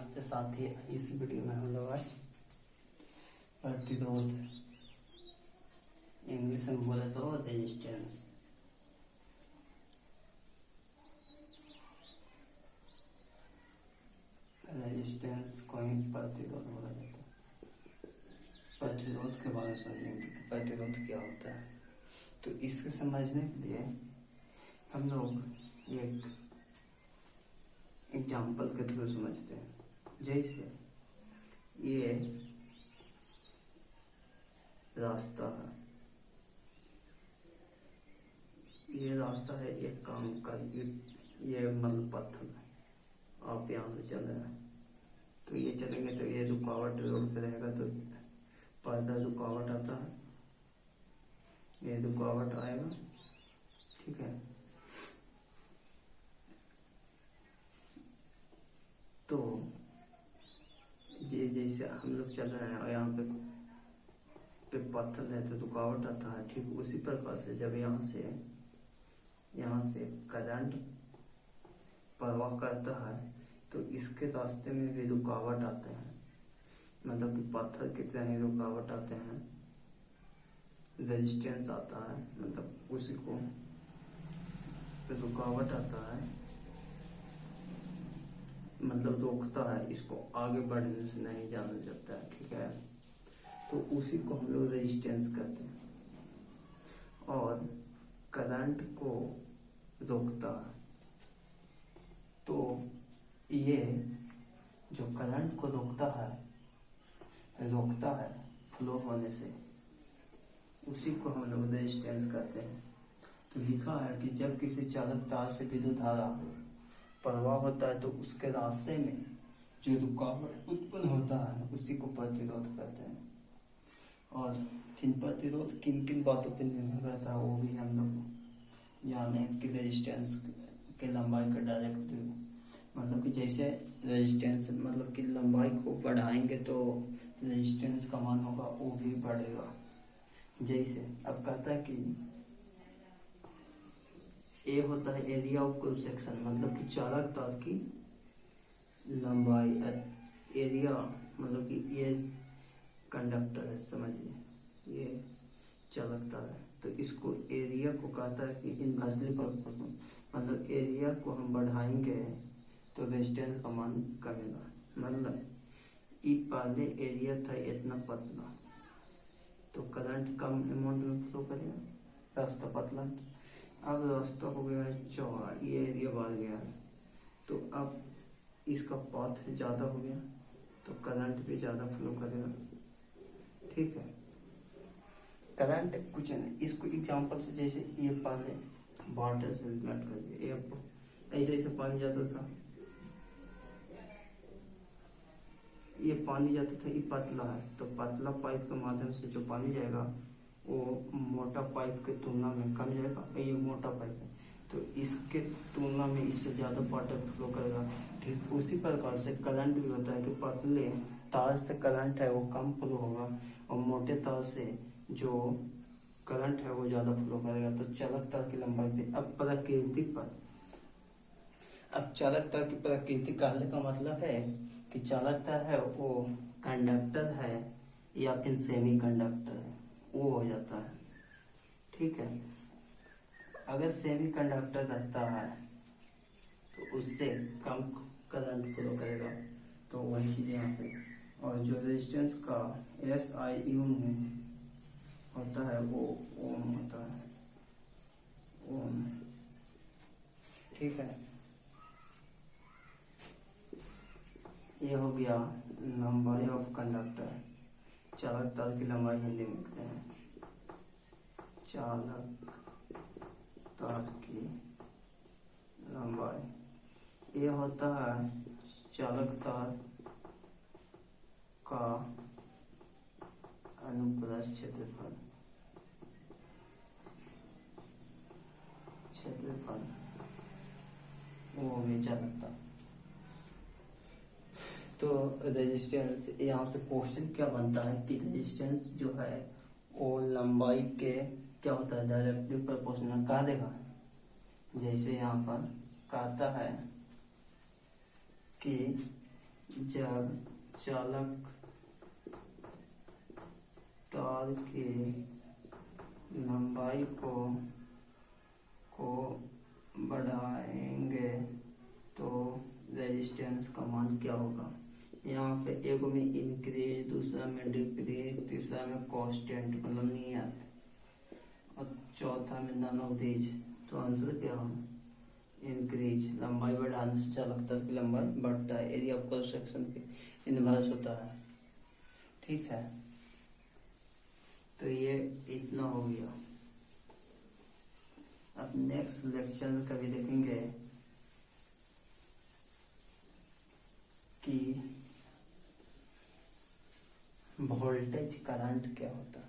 नमस्ते साथी। इस वीडियो में हम लोग आज प्रतिरोध, इंग्लिश में बोले तो रेजिस्टेंस, को ही प्रतिरोध बोला जाता है। प्रतिरोध के बारे में समझेंगे कि प्रतिरोध क्या होता है। तो इसके समझने के लिए हम लोग एक एग्जाम्पल के थ्रू समझते हैं। जैसे ये रास्ता है, ये रास्ता है एक काम का, ये मतलब पत्थर है, आप यहाँ से चल रहे हैं तो ये चलेंगे तो ये रुकावट रोड पे रहेगा, तो पहला रुकावट आता है, ये रुकावट आएगा, ठीक है। तो ये जैसे हम लोग चल रहे हैं और यहाँ पे पत्थर है तो रुकावट आता है, ठीक उसी प्रकार से जब यहाँ से करंट प्रवाह करता है तो इसके रास्ते में भी रुकावट आते हैं, मतलब कि पत्थर की तरह ही रुकावट आते हैं, रेजिस्टेंस आता है, मतलब उसी को रुकावट आता है, मतलब रोकता है, इसको आगे बढ़ने से नहीं जाने देता है, ठीक है। तो उसी को हम लोग रेजिस्टेंस कहते हैं और करंट को रोकता है। तो ये जो करंट को रोकता है फ्लो होने से, उसी को हम लोग रेजिस्टेंस कहते हैं। तो लिखा है कि जब किसी चालक तार से विद्युत धारा प्रवाह होता है तो उसके रास्ते में जो रुकावट उत्पन्न होता है उसी को प्रतिरोध कहते हैं। और किन प्रतिरोध किन किन बातों पर निर्भर करता है वो भी हम लोग जाने कि रेजिस्टेंस के लंबाई का डायरेक्ट, मतलब कि जैसे रेजिस्टेंस मतलब कि लंबाई को बढ़ाएंगे तो रेजिस्टेंस का मान होगा वो भी बढ़ेगा। जैसे अब कहता है कि ए होता है एरिया ऑफ क्रॉस सेक्शन, मतलब कि चालक तार की लंबाई, एरिया मतलब कि ये कंडक्टर है, समझिए ये चालक तार है, तो इसको एरिया को कहता है कि इन्वर्सली प्रोपोर्शनल, मतलब एरिया को हम बढ़ाएंगे तो रेजिस्टेंस का मान कमेगा। मतलब ये पहले एरिया था इतना पतला तो करंट कम अमाउंट में फ्लो करेगा, रास्ता पतला, अब रास्ता हो गया है चौड़ा, ये एरिया बढ़ गया है तो अब इसका पाथ ज़्यादा हो गया तो करंट भी ज़्यादा फ्लो करेगा, ठीक है। करंट कुछ नहीं, इसको एग्जांपल से जैसे ये पहले वाटर से रिलेट कर दिया, ये ऐसे पानी जाता था, ये पानी जाता था, ये पतला है तो पतला पाइप के माध्यम से जो पानी जाएगा वो मोटा पाइप के तुलना में कम जाएगा, ये मोटा पाइप है तो इसके तुलना में इससे ज़्यादा वाटर फ्लो करेगा, ठीक उसी प्रकार से करंट भी होता है कि पतले तार से करंट है वो कम फ्लो होगा और मोटे तार से जो करंट है वो ज़्यादा फ्लो करेगा। तो चालक तार की लंबाई पे अब चालक तार की प्रकृति कहने का मतलब है कि चालक तार है वो कंडक्टर है या फिर सेमी कंडक्टर है, वो हो जाता है, ठीक है। अगर सेमी कंडक्टर रहता है तो उससे कम करंट फ्लो करेगा, तो वही चीज़ यहाँ पे। और जो रेजिस्टेंस का SI यूनिट होता है वो ओम होता है, ओम, ठीक है। ये हो गया लंबाई ऑफ कंडक्टर, चालक तार की लंबाई हिंदी में लिखते हैं, चालक तार की लंबाई। ये होता है चालक तार का अनुप्रस्थ क्षेत्रफल, वो भी चालक तार। तो रेजिस्टेंस, यहाँ से क्वेश्चन क्या बनता है कि रेजिस्टेंस जो है वो लंबाई के क्या होता है, डायरेक्टली प्रोपोर्शनल कहा देगा। जैसे यहाँ पर कहता है कि जब चालक तार की लंबाई को बढ़ाएंगे तो रेजिस्टेंस का मान क्या होगा। यहाँ पे एक में इंक्रीज, दूसरा में डिक्रीज, तीसरा में कांस्टेंट मतलब नियत, और चौथा में नन ऑफ दीज। तो आंसर क्या होगा, इंक्रीज। लंबाई बढ़ाने से चालकता की लंबाई बढ़ता है, एरिया ऑफ क्रॉस सेक्शन के इनवर्स होता है। ठीक है, तो ये इतना हो गया। अब नेक्स्ट लेक्चर में कभी देखेंगे कि वोल्टेज करंट क्या होता है।